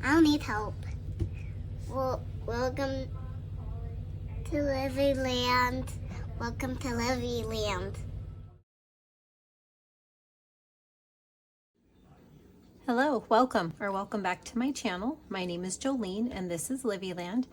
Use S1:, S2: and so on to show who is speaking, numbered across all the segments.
S1: I'll need help. Well, welcome to Livy Land. Welcome to Livy Land.
S2: Hello, welcome back to my channel. My name is Jolene and this is Livy Land.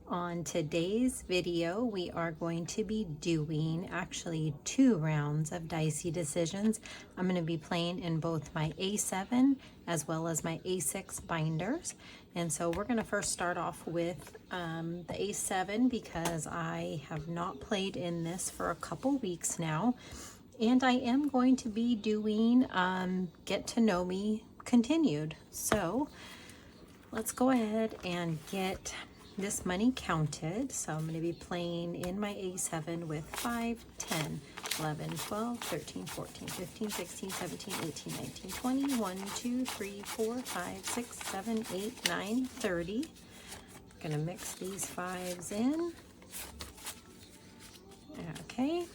S2: On today's video, we are going to be doing actually 2 rounds of Dicey decisions. I'm going to be playing in both my A7 as well as my A6 binders. And so we're going to first start off with the A7 because I have not played in this for a couple weeks now. And I am going to be doing Get to Know Me continued. So let's go ahead and get this money counted. So I'm going to be playing in my A7 with 5, 10, 11, 12, 13, 14, 15, 16, 17, 18, 19, 20, 1, 2, 3, 4, 5, 6, 7, 8, 9, 30. I'm going to mix these 5s in. Okay.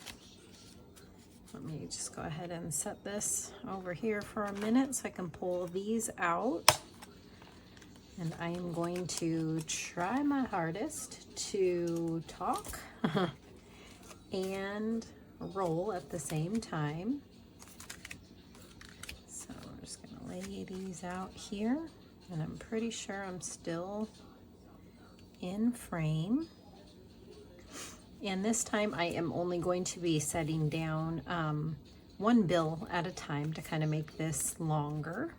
S2: Let me just go ahead and set this over here for a minute so I can pull these out. And I am going to try my hardest to talk and roll at the same time. So I'm just going to lay these out here. And I'm pretty sure I'm still in frame. And this time I am only going to be setting down 1 bill at a time to kind of make this longer.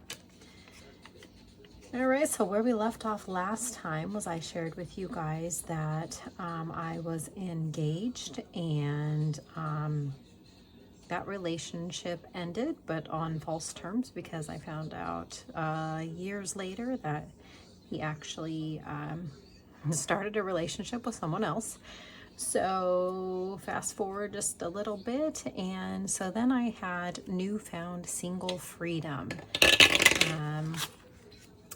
S2: All right, so where we left off last time was I shared with you guys that I was engaged and that relationship ended, but on false terms because I found out years later that he actually started a relationship with someone else. So fast forward just a little bit, and so then I had newfound single freedom.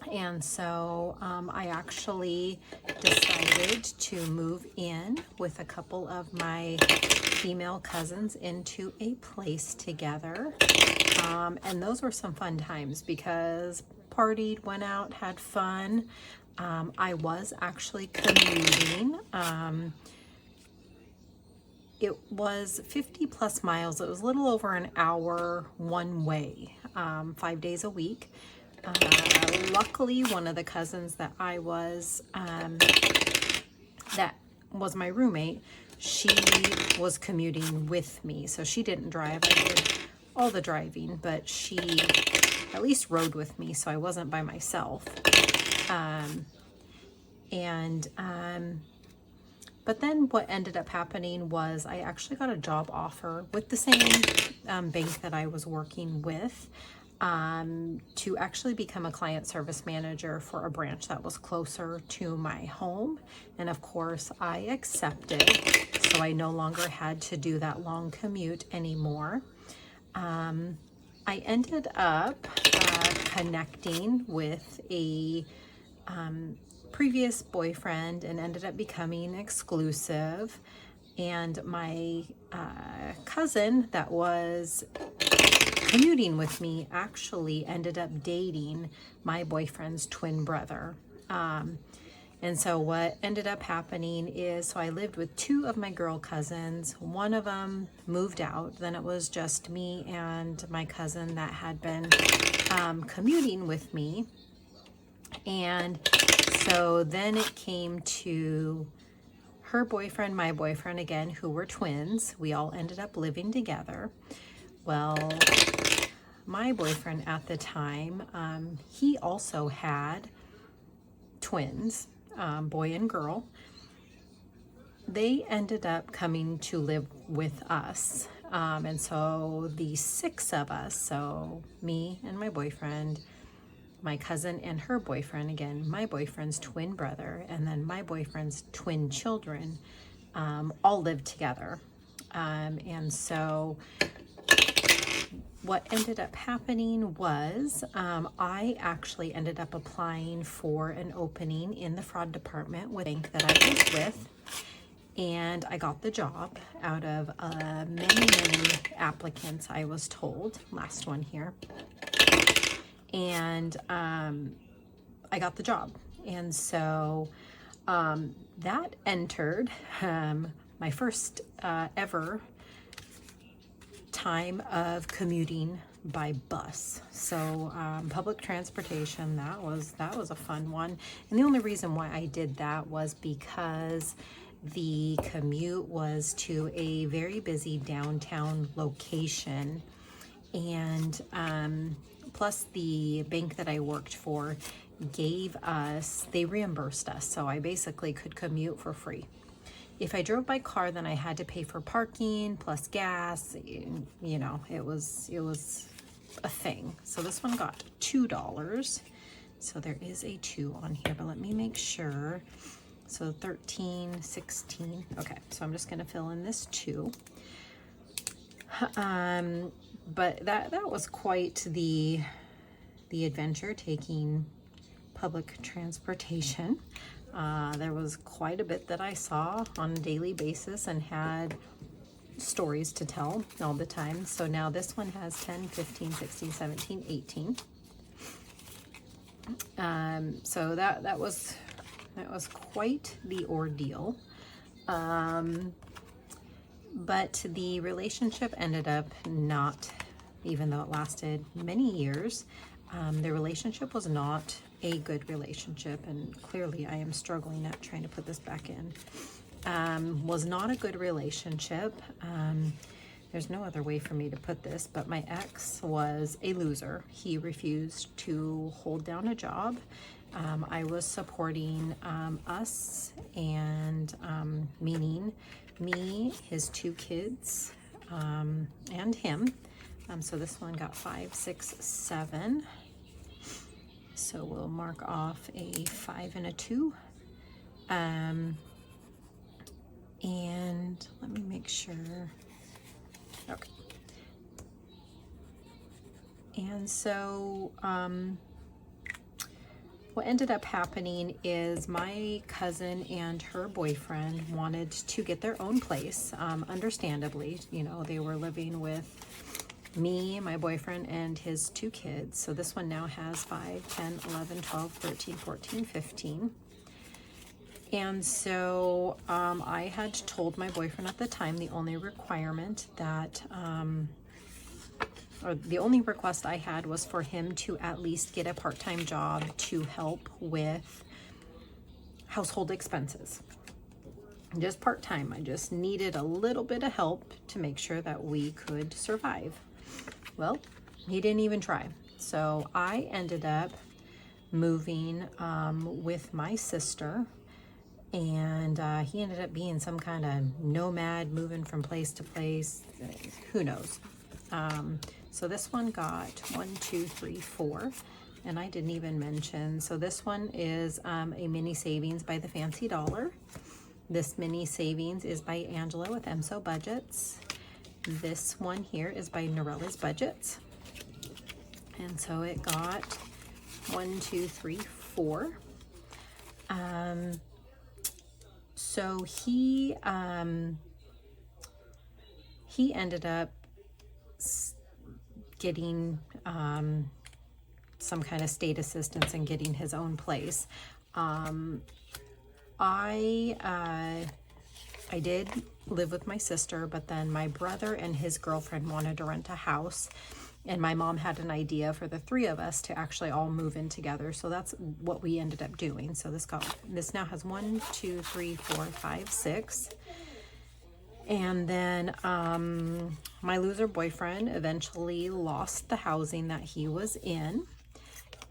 S2: And so I actually decided to move in with a couple of my female cousins into a place together. And those were some fun times because partied, went out, had fun. I was actually commuting. It was 50 plus miles. It was a little over an hour one way, 5 days a week. Luckily, one of the cousins that I was, that was my roommate, she was commuting with me. So she didn't drive. I did all the driving, but she at least rode with me. So I wasn't by myself. But then what ended up happening was I actually got a job offer with the same bank that I was working with to actually become a client service manager for a branch that was closer to my home. And of course I accepted, so I no longer had to do that long commute anymore. I ended up connecting with a previous boyfriend and ended up becoming exclusive. And my cousin that was commuting with me actually ended up dating my boyfriend's twin brother. And so what ended up happening is, so I lived with 2 of my girl cousins. One of them moved out. Then it was just me and my cousin that had been commuting with me. And so then it came to her boyfriend, my boyfriend again, who were twins. We all ended up living together. Well, my boyfriend at the time, he also had twins, boy and girl. They ended up coming to live with us. And so the 6 of us, so me and my boyfriend, my cousin and her boyfriend, again, my boyfriend's twin brother, and then my boyfriend's twin children, all lived together. And so what ended up happening was I actually ended up applying for an opening in the fraud department with the bank that I was with. And I got the job out of many applicants, I was told. Last one here. And I got the job. And so that entered my first ever time of commuting by bus. So public transportation, that was a fun one. And the only reason why I did that was because the commute was to a very busy downtown location, and plus the bank that I worked for they reimbursed us, so I basically could commute for free. If I drove by car, then I had to pay for parking plus gas. You know, it was a thing. So this one got $2. So there is a 2 on here, but let me make sure. So 13, 16. Okay, so I'm just going to fill in this 2. But that was quite the adventure, taking public transportation. There was quite a bit that I saw on a daily basis and had stories to tell all the time. So now this one has 10, 15, 16, 17, 18. So that was quite the ordeal. But the relationship ended up not, even though it lasted many years, the relationship was not a good relationship, and clearly I am struggling at trying to put this back in. Was not a good relationship. There's no other way for me to put this, but my ex was a loser. He refused to hold down a job. I was supporting us, and meaning me, his 2 kids, and him. So this one got 5, 6, 7. So we'll mark off a 5 and a 2. And let me make sure. Okay. And so what ended up happening is my cousin and her boyfriend wanted to get their own place. Understandably, you know, they were living with me, my boyfriend, and his 2 kids. So this one now has 5, 10, 11, 12, 13, 14, 15. And so I had told my boyfriend at the time the only requirement that, or the only request I had was for him to at least get a part-time job to help with household expenses. Just part-time. I just needed a little bit of help to make sure that we could survive. Well, he didn't even try. So I ended up moving with my sister, and he ended up being some kind of nomad, moving from place to place. Who knows? So this one got 1, 2, 3, 4, and I didn't even mention. So this one is a mini savings by the Fancy Dollar. This mini savings is by Angela with MSO Budgets. This one here is by Norella's Budgets. And so it got 1, 2, 3, 4. So he ended up getting some kind of state assistance and getting his own place. I did live with my sister, but then my brother and his girlfriend wanted to rent a house, and my mom had an idea for the 3 of us to actually all move in together. So that's what we ended up doing. So this now has 1, 2, 3, 4, 5, 6. And then my loser boyfriend eventually lost the housing that he was in.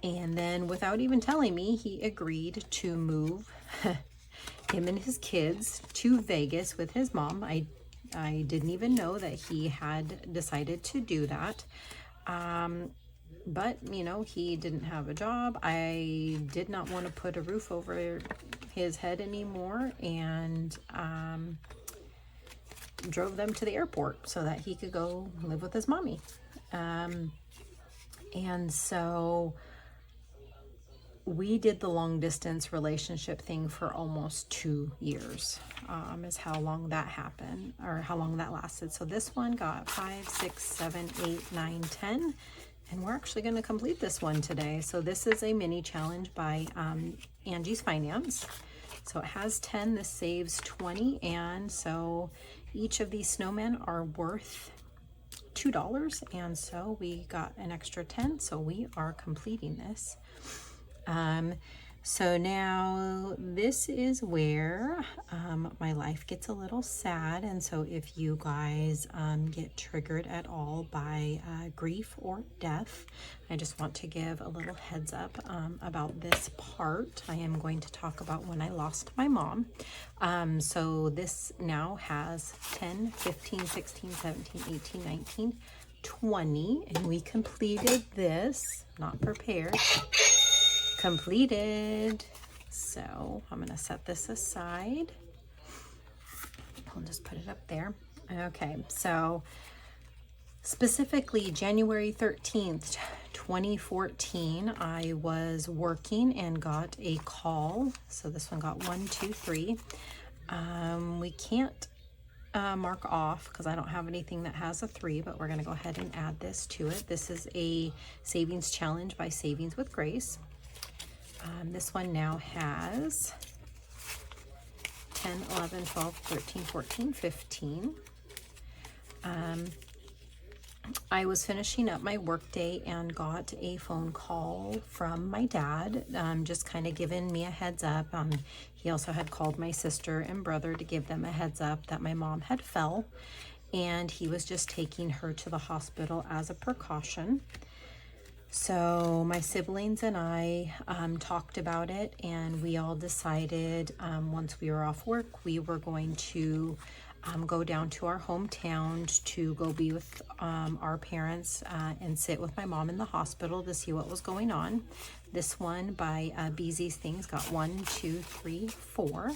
S2: And then without even telling me, he agreed to move him and his kids to Vegas with his mom. I didn't even know that he had decided to do that. But, you know, he didn't have a job. I did not want to put a roof over his head anymore, and drove them to the airport so that he could go live with his mommy. And so we did the long distance relationship thing for almost 2 years, is how long that happened, or how long that lasted. So this one got 5, 6, 7, 8, 9, 10. And we're actually going to complete this one today. So this is a mini challenge by Angie's Finance. So it has 10, this saves 20, and so each of these snowmen are worth $2, and so we got an extra 10, so we are completing this. So now this is where my life gets a little sad, and so if you guys get triggered at all by grief or death, I just want to give a little heads up about this part. I am going to talk about when I lost my mom. So this now has 10, 15, 16, 17, 18, 19, 20, and we completed this, not prepared. Completed. So I'm going to set this aside. I'll just put it up there. Okay, so specifically January 13th, 2014, I was working and got a call. So this one got 1, 2, 3. We can't mark off because I don't have anything that has a 3, but we're going to go ahead and add this to it. This is a savings challenge by Savings with Grace. This one now has 10, 11, 12, 13, 14, 15. I was finishing up my work day and got a phone call from my dad, just kind of giving me a heads up. He also had called my sister and brother to give them a heads up that my mom had fell, and he was just taking her to the hospital as a precaution. So my siblings and I talked about it, and we all decided once we were off work, we were going to go down to our hometown to go be with our parents and sit with my mom in the hospital to see what was going on. This one by Beezy's Things got 1, 2, 3, 4.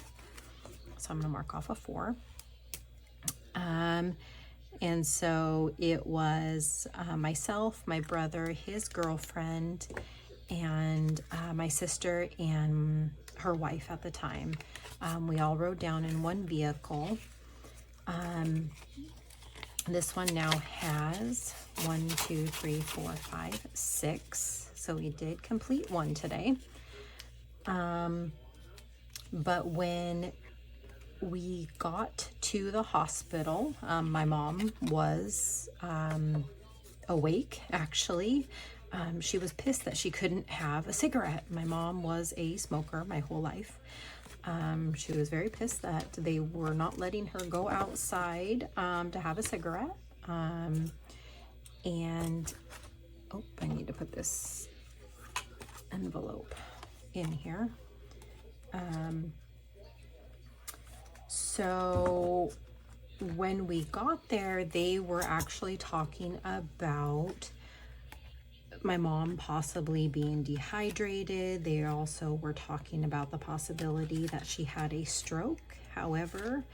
S2: So I'm going to mark off a 4. And so it was myself, my brother, his girlfriend, and my sister and her wife at the time. We all rode down in one vehicle. This one now has 1, 2, 3, 4, 5, 6. So we did complete one today. But when we got to the hospital, my mom was awake, actually. She was pissed that she couldn't have a cigarette. My mom was a smoker my whole life. She was very pissed that they were not letting her go outside to have a cigarette. And, oh, I need to put this envelope in here. So when we got there, they were actually talking about my mom possibly being dehydrated. They also were talking about the possibility that she had a stroke. However,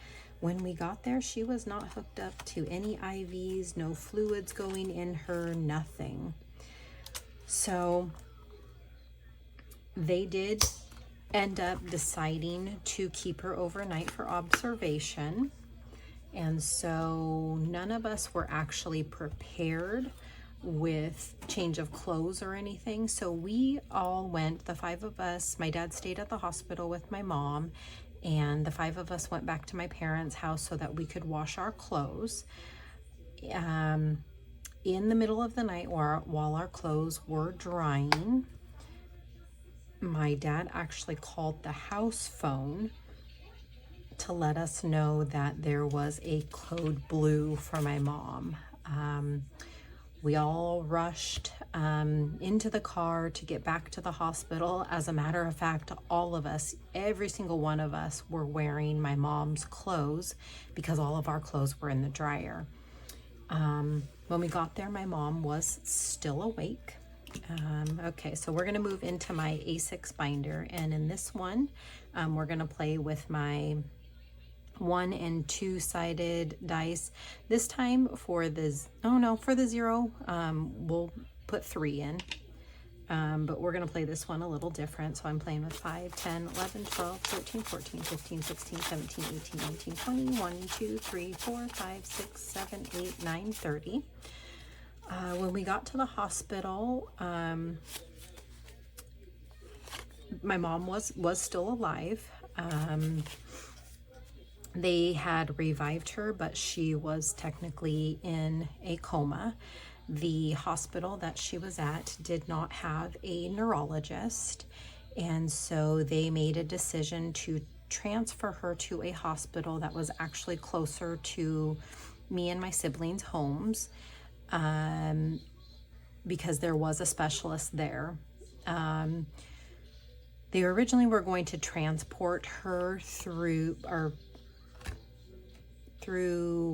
S2: when we got there, she was not hooked up to any IVs, no fluids going in her, nothing. So they did end up deciding to keep her overnight for observation. And so none of us were actually prepared with change of clothes or anything. So we all went, the 5 of us, my dad stayed at the hospital with my mom, and the 5 of us went back to my parents' house so that we could wash our clothes. In the middle of the night while our clothes were drying, my dad actually called the house phone to let us know that there was a code blue for my mom. We all rushed into the car to get back to the hospital. As a matter of fact, all of us, every single one of us, were wearing my mom's clothes because all of our clothes were in the dryer. When we got there, my mom was still awake. Okay, so we're going to move into my A6 binder, and in this one, we're going to play with my 1 and 2 sided dice. This time for the zero, we'll put 3 in. But we're going to play this one a little different. So I'm playing with 5, 10, 11, 12, 13, 14, 15, 16, 17, 18, 19, 20, 1, 2, 3, 4, 5, 6, 7, 8, 9, 30. When we got to the hospital, my mom was still alive. They had revived her, but she was technically in a coma. The hospital that she was at did not have a neurologist, and so they made a decision to transfer her to a hospital that was actually closer to me and my siblings' homes, because there was a specialist there. They originally were going to transport her through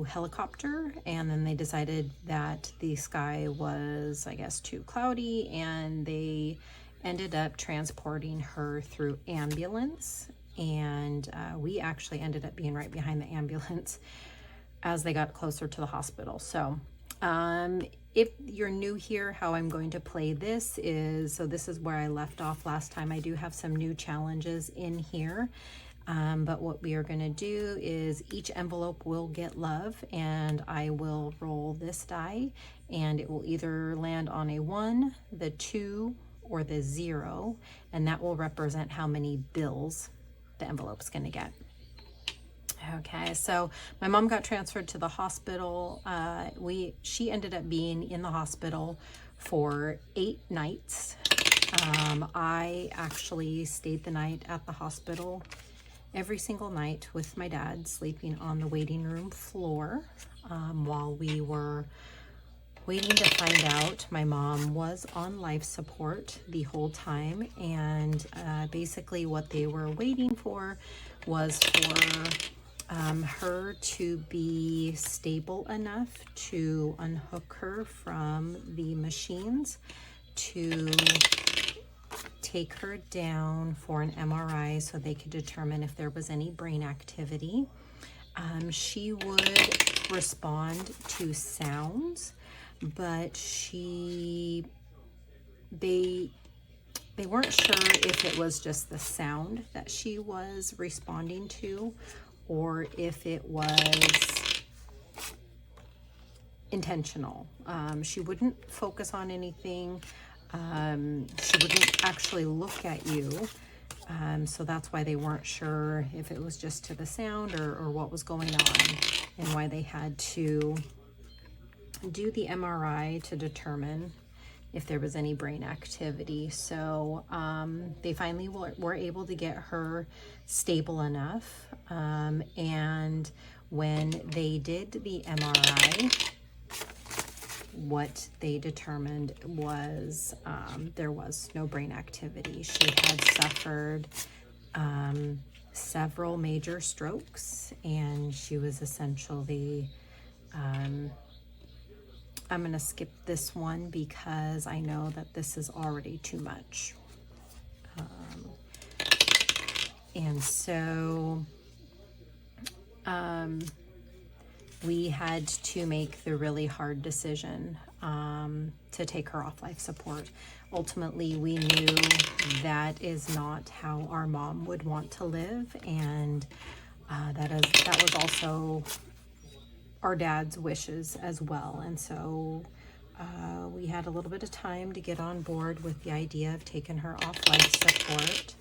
S2: helicopter, and then they decided that the sky was, I guess, too cloudy, and they ended up transporting her through ambulance. And we actually ended up being right behind the ambulance as they got closer to the hospital. So if you're new here, how I'm going to play this is, so this is where I left off last time. I do have some new challenges in here. But what we are going to do is each envelope will get love, and I will roll this die, and it will either land on a 1, the 2, or the 0, and that will represent how many bills the envelope's going to get. Okay, so my mom got transferred to the hospital. She ended up being in the hospital for 8 nights. I actually stayed the night at the hospital every single night with my dad, sleeping on the waiting room floor while we were waiting to find out. My mom was on life support the whole time, and basically what they were waiting for was for her to be stable enough to unhook her from the machines, to take her down for an MRI so they could determine if there was any brain activity. She would respond to sounds, but they weren't sure if it was just the sound that she was responding to, or if it was intentional. She wouldn't focus on anything. She wouldn't actually look at you. So that's why they weren't sure if it was just to the sound or what was going on, and why they had to do the MRI to determine if there was any brain activity. So they finally were able to get her stable enough. And when they did the MRI, what they determined was there was no brain activity. She had suffered several major strokes, and she was essentially, I'm going to skip this one because I know that this is already too much. And so we had to make the really hard decision to take her off life support. Ultimately, we knew that is not how our mom would want to live, and that was also our dad's wishes as well. And so we had a little bit of time to get on board with the idea of taking her off life support.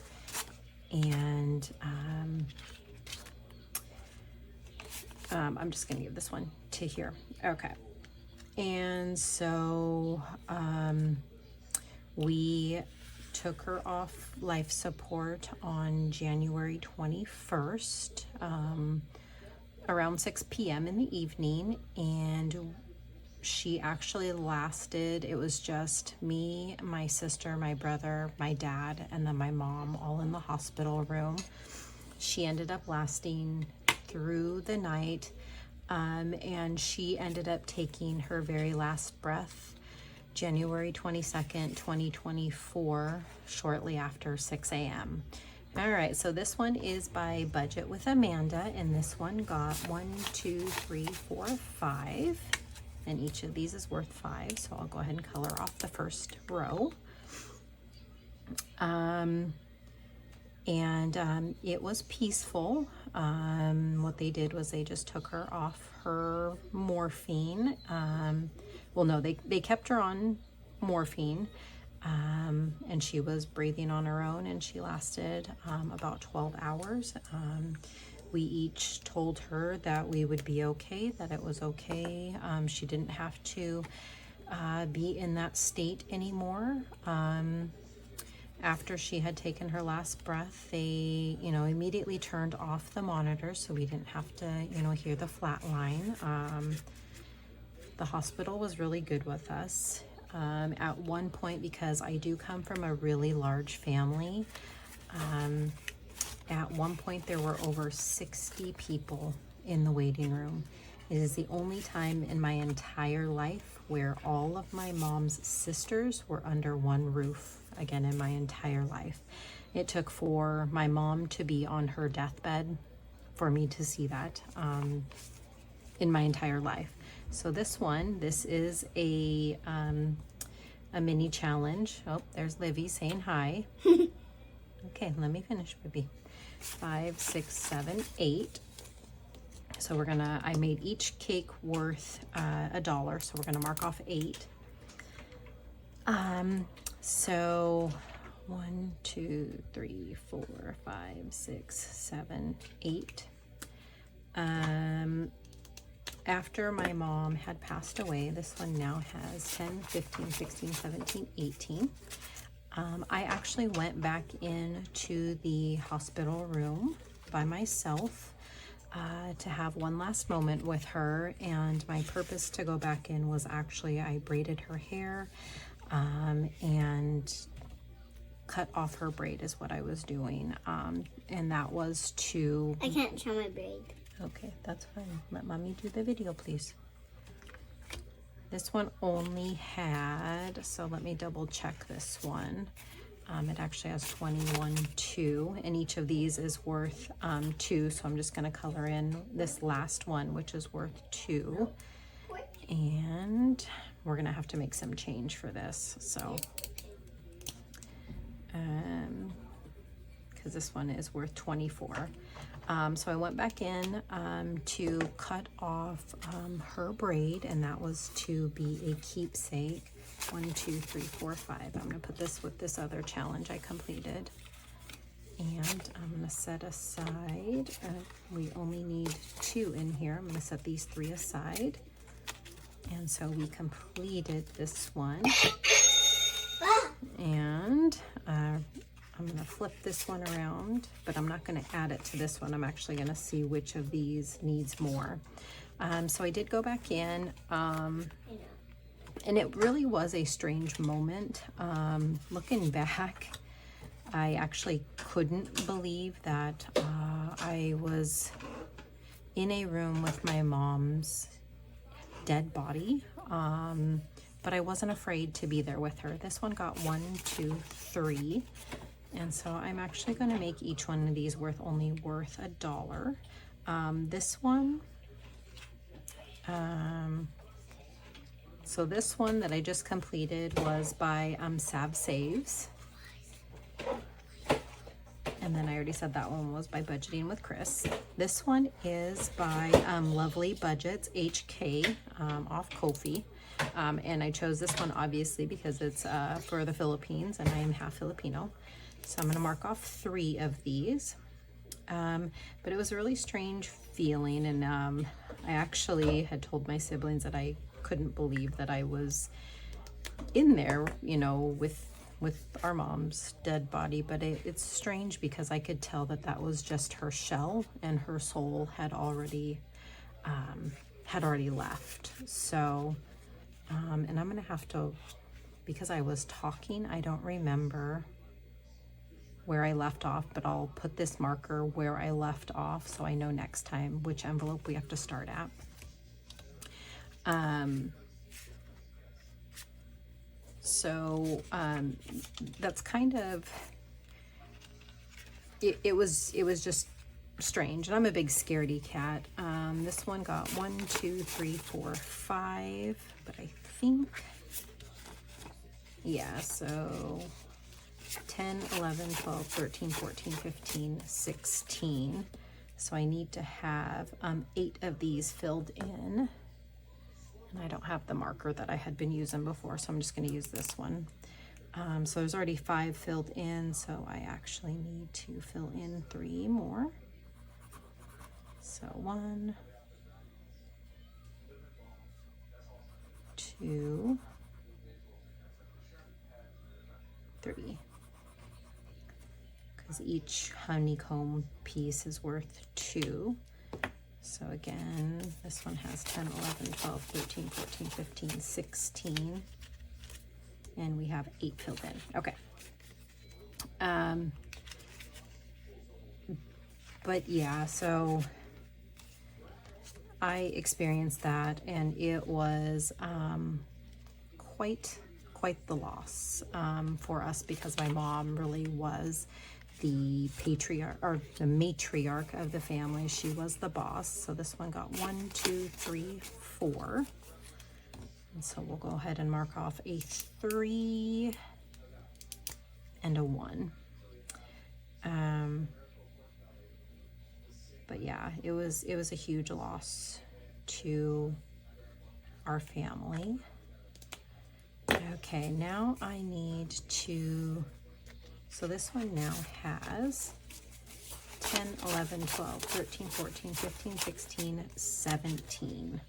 S2: And I'm just going to give this one to here. Okay. And so we took her off life support on January 21st, around 6 p.m. in the evening. And she actually lasted, it was just me, my sister, my brother, my dad, and then my mom all in the hospital room. She ended up lasting through the night, and she ended up taking her very last breath January 22nd, 2024, shortly after 6 a.m. All right, so this one is by Budget with Amanda, and this one got 1, 2, 3, 4, 5, and each of these is worth 5, so I'll go ahead and color off the first row. And it was peaceful. What they did was they just took her off her morphine. Well, no, they kept her on morphine, and she was breathing on her own, and she lasted about 12 hours. We each told her that we would be okay, that it was okay. She didn't have to be in that state anymore. After she had taken her last breath, they, immediately turned off the monitor so we didn't have to, hear the flat line. The hospital was really good with us. At one point, because I do come from a really large family, at one point there were over 60 people in the waiting room. It is the only time in my entire life where all of my mom's sisters were under one roof, again, in my entire life. It took for my mom to be on her deathbed for me to see that in my entire life. So this is a mini challenge. Oh, there's Livy saying hi. Okay, let me finish, baby. 5, 6, 7, 8. So I made each cake worth $1, so we're gonna mark off 8. So 1, 2, 3, 4, 5, 6, 7, 8. After my mom had passed away, this one now has 10, 15, 16, 17, 18. I actually went back into the hospital room by myself to have one last moment with her, and my purpose to go back in was actually I braided her hair and cut off her braid is what I was doing, and that was to...
S1: I can't show my braid.
S2: Okay, that's fine. Let mommy do the video, please. This one only had, so let me double check this one. It actually has 21, 2, and each of these is worth 2, so I'm just gonna color in this last one, which is worth 2. And we're gonna have to make some change for this, so, because this one is worth 24. So I went back in to cut off her braid, and that was to be a keepsake. 1, 2, 3, 4, 5. I'm gonna put this with this other challenge I completed. And I'm gonna set aside, we only need 2 in here. I'm gonna set these 3 aside. And so we completed this one. And I'm gonna flip this one around, but I'm not gonna add it to this one. I'm actually gonna see which of these needs more. So I did go back in, and it really was a strange moment. Looking back, I actually couldn't believe that I was in a room with my mom's dead body, but I wasn't afraid to be there with her. This one got 1, 2, 3. And so I'm actually going to make each one of these only worth $1. This one, so this one that I just completed was by Sav Saves. And then I already said that one was by Budgeting with Chris. This one is by Lovely Budgets HK off Ko-fi. And I chose this one obviously because it's for the Philippines, and I am half Filipino. So I'm going to mark off 3 of these. But it was a really strange feeling, and I actually had told my siblings that I couldn't believe that I was in there, with our mom's dead body. But it's strange because I could tell that that was just her shell, and her soul had already left. So, and I'm going to have to, because I was talking, I don't remember where I left off, but I'll put this marker where I left off so I know next time which envelope we have to start at. That's kind of, it was just strange, and I'm a big scaredy cat. This one got 1, 2, 3, 4, 5, but I think, yeah, so 10, 11, 12, 13, 14, 15, 16. So I need to have 8 of these filled in. And I don't have the marker that I had been using before, so I'm just going to use this one. So there's already 5 filled in, so I actually need to fill in 3 more. So 1, 2, 3. Because each honeycomb piece is worth 2. So again, this one has 10, 11, 12, 13, 14, 15, 16. And we have 8 filled in. Okay. But yeah, so I experienced that, and it was quite the loss for us, because my mom really was the patriarch, or the matriarch of the family. She was the boss. So this one got 1, 2, 3, 4. And so we'll go ahead and mark off a 3 and a 1. But yeah, it was a huge loss to our family. Okay, now I need to, so this one now has 10, 11, 12, 13, 14, 15, 16, 17.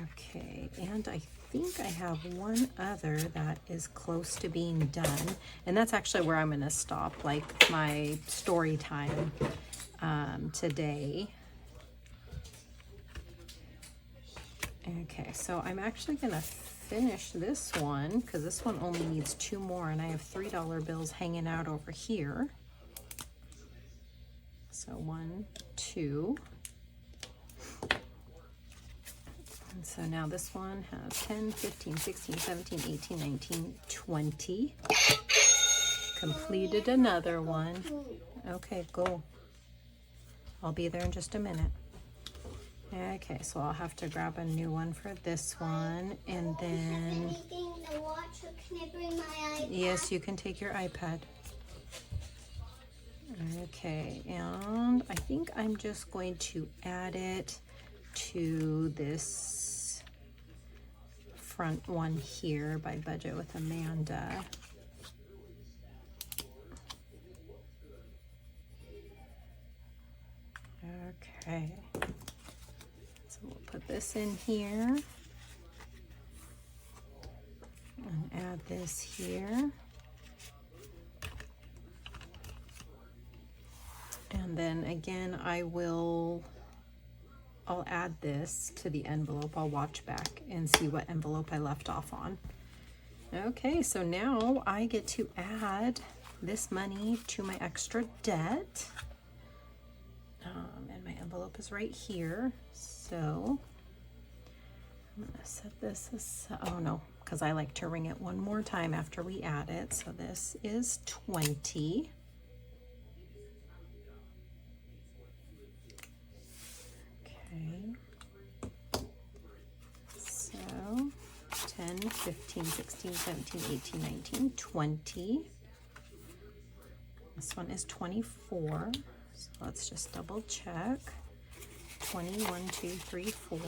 S2: Okay, and I think I have one other that is close to being done, and that's actually where I'm going to stop, like my story time today. Okay, so I'm actually going to finish this one, because this one only needs 2 more, and I have $3 bills hanging out over here. So 1, 2. And so now this one has 10, 15, 16, 17, 18, 19, 20. Completed another one. Okay, go. I'll be there in just a minute. Okay, so I'll have to grab a new one for this one, and then...
S1: Anything to watch, or can I bring my iPad?
S2: Yes, you can take your iPad. Okay, and I think I'm just going to add it to this front one here by Budget with Amanda. Okay, so we'll put this in here and add this here. And then again, I'll add this to the envelope. I'll watch back and see what envelope I left off on. Okay, so now I get to add this money to my extra debt. And my envelope is right here. So I'm gonna set this as, oh no, because I like to ring it one more time after we add it. So this is 20. Okay, so 10, 15, 16, 17, 18, 19, 20. This one is 24. So let's just double check. 20, 1, 2, 3, 4.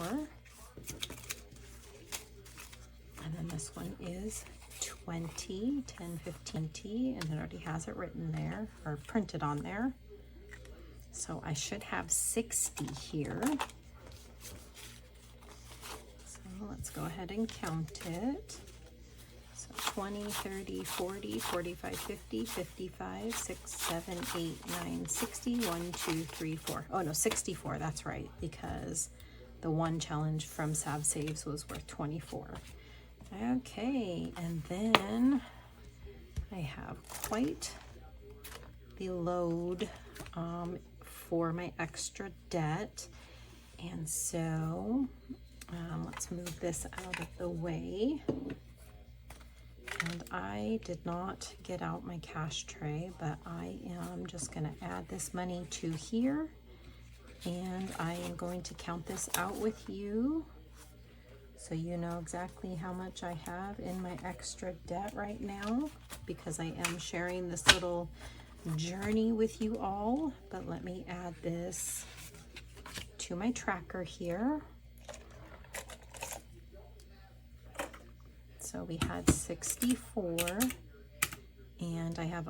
S2: And then this one is 20, 10, 15, 20, and it already has it written there, or printed on there. So I should have 60 here. So let's go ahead and count it. So 20, 30, 40, 45, 50, 55, 6, 7, 8, 9, 60, 1, 2, 3, 4. Oh no, 64, that's right, because the one challenge from Sav Saves was worth 24. Okay, and then I have quite the load for my extra debt, and so let's move this out of the way. And I did not get out my cash tray, but I am just going to add this money to here, and I am going to count this out with you. so you know exactly how much I have in my extra debt right now, because I am sharing this little journey with you all. But let me add this to my tracker here. So we had 64, and I have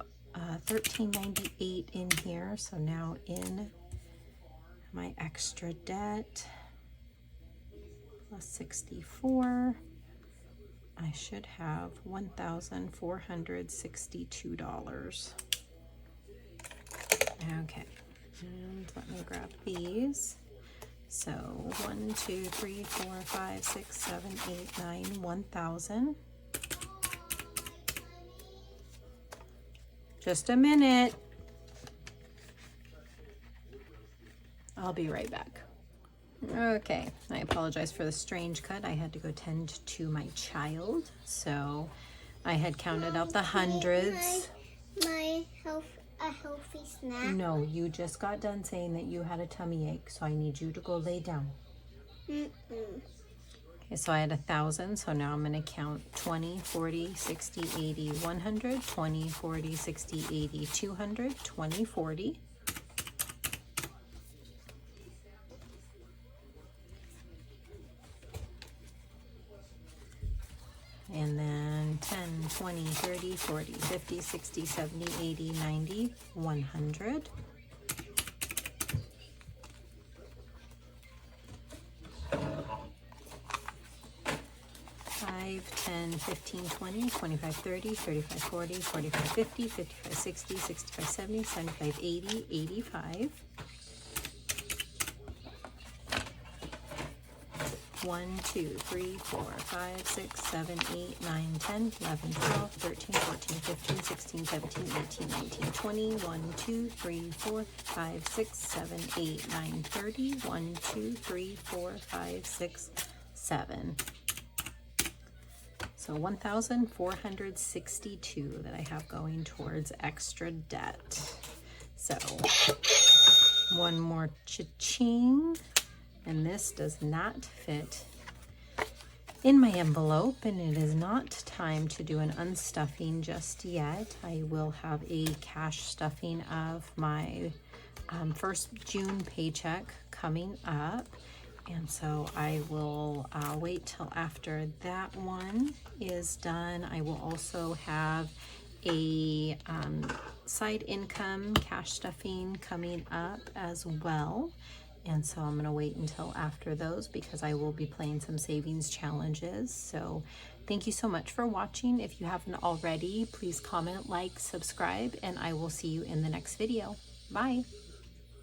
S2: $13.98 in here. So now in my extra debt plus 64, I should have $1,462. Okay, and let me grab these. So 1, 2, 3, 4, 5, 6, 7, 8, 9, 1,000. Just a minute. I'll be right back. Okay, I apologize for the strange cut. I had to go tend to my child. So I had counted out the hundreds.
S1: A healthy snack.
S2: No, you just got done saying that you had a tummy ache, so I need you to go lay down. Okay, so I had 1,000, so now I'm going to count 20, 40, 60, 80, 100, 20, 40, 60, 80, 200, 20, 40. And then 10, 20, 30, 40, 50, 60, 70, 80, 90, 100. $5, $10, $15, $20, $25, $30, $35, $40, $45, $50, $55, $60, $65, $70, $75, $80, $85. 1, 2, 3, 4, 5, 6, 7, 8, 9, 10, 11, 12, 13, 14, 15, 16, 17, 18, 19, 20, 1, 2, 3, 4, 5, 6, 7, 8, 9, 30, 1, 2, 3, 4, 5, 6, 7. So 1,462 that I have going towards extra debt. So one more cha-ching. And this does not fit in my envelope, and it is not time to do an unstuffing just yet. I will have a cash stuffing of my first June paycheck coming up, and so I will wait till after that one is done. I will also have a side income cash stuffing coming up as well. And so I'm going to wait until after those, because I will be playing some savings challenges. So thank you so much for watching. If you haven't already, please comment, like, subscribe, and I will see you in the next video. Bye.